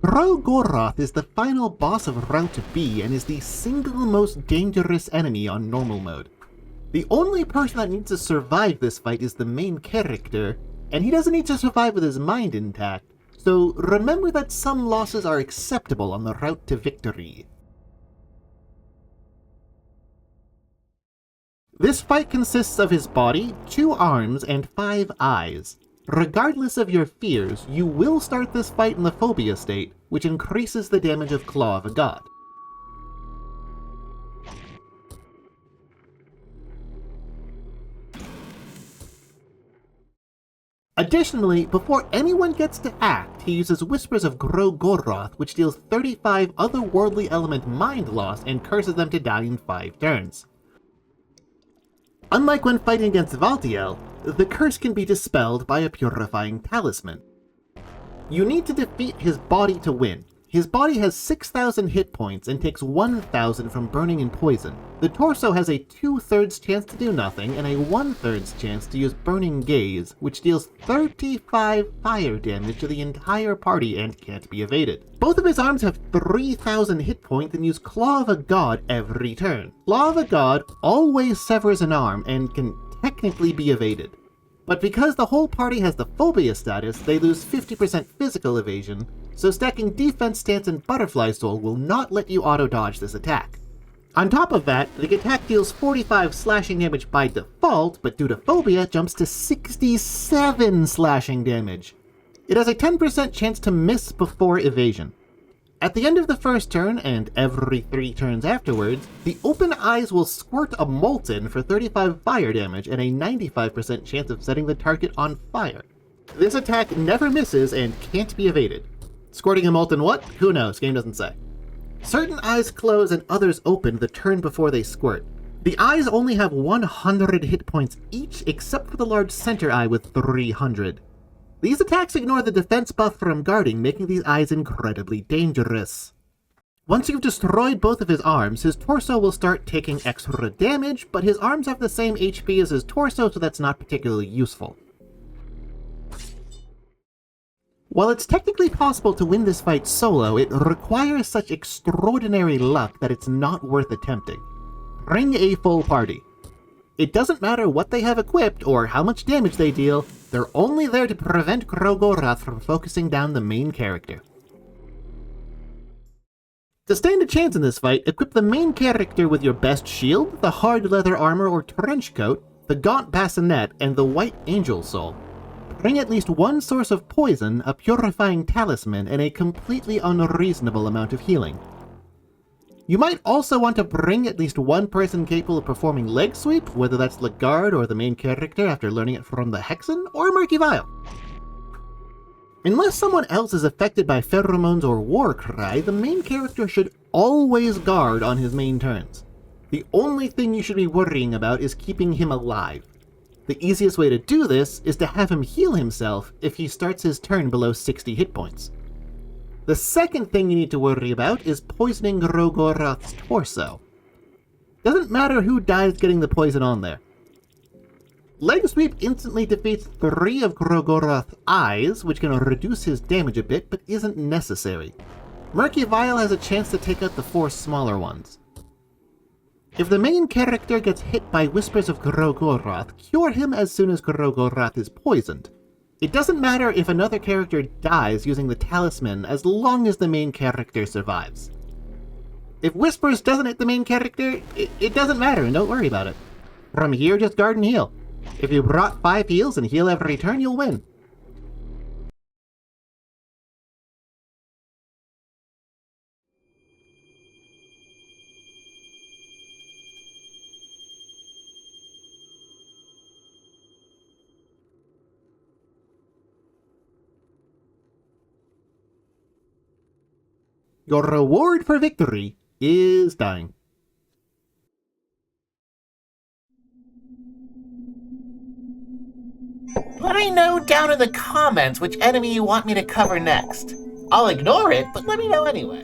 Gro-goroth is the final boss of Route B and is the single most dangerous enemy on normal mode. The only person that needs to survive this fight is the main character, and he doesn't need to survive with his mind intact, so remember that some losses are acceptable on the route to victory. This fight consists of his body, 2 arms, and 5 eyes. Regardless of your fears, you will start this fight in the phobia state, which increases the damage of Claw of a God. Additionally, before anyone gets to act, he uses Whispers of Gro-goroth, which deals 35 otherworldly element mind loss and curses them to die in 5 turns. Unlike when fighting against Valtiel, the curse can be dispelled by a purifying talisman. You need to defeat his body to win. His body has 6,000 hit points and takes 1,000 from burning and poison. The torso has a 2/3 chance to do nothing and a 1/3 chance to use Burning Gaze, which deals 35 fire damage to the entire party and can't be evaded. Both of his arms have 3,000 hit points and use Claw of a God every turn. Claw of a God always severs an arm and can technically be evaded. But because the whole party has the phobia status, they lose 50% physical evasion, so stacking Defense Stance and Butterfly Soul will not let you auto-dodge this attack. On top of that, the attack deals 45 slashing damage by default, but due to phobia jumps to 67 slashing damage. It has a 10% chance to miss before evasion. At the end of the first turn, and every 3 turns afterwards, the open eyes will squirt a Molten for 35 fire damage and a 95% chance of setting the target on fire. This attack never misses and can't be evaded. Squirting a Molten what? Who knows, game doesn't say. Certain eyes close and others open the turn before they squirt. The eyes only have 100 hit points each except for the large center eye with 300. These attacks ignore the defense buff from guarding, making these eyes incredibly dangerous. Once you've destroyed both of his arms, his torso will start taking extra damage, but his arms have the same HP as his torso, so that's not particularly useful. While it's technically possible to win this fight solo, it requires such extraordinary luck that it's not worth attempting. Bring a full party. It doesn't matter what they have equipped or how much damage they deal, they're only there to prevent Gro-goroth from focusing down the main character. To stand a chance in this fight, equip the main character with your best shield, the hard leather armor or trench coat, the gaunt bassinet, and the white angel soul. Bring at least 1 source of poison, a purifying talisman, and a completely unreasonable amount of healing. You might also want to bring at least 1 person capable of performing leg sweep, whether that's Lagarde or the main character after learning it from the Hexen, or Murky Vial. Unless someone else is affected by pheromones or war cry, the main character should always guard on his main turns. The only thing you should be worrying about is keeping him alive. The easiest way to do this is to have him heal himself if he starts his turn below 60 hit points. The second thing you need to worry about is poisoning Gro-goroth's torso. Doesn't matter who dies getting the poison on there. Leg Sweep instantly defeats 3 of Gro-goroth's eyes, which can reduce his damage a bit, but isn't necessary. Murky Vial has a chance to take out the 4 smaller ones. If the main character gets hit by Whispers of Gro-goroth, cure him as soon as Gro-goroth is poisoned. It doesn't matter if another character dies using the talisman as long as the main character survives. If Whispers doesn't hit the main character, it doesn't matter, and don't worry about it. From here, just guard and heal. If you brought 5 heals and heal every turn, you'll win. Your reward for victory is dying. Let me know down in the comments which enemy you want me to cover next. I'll ignore it, but let me know anyway.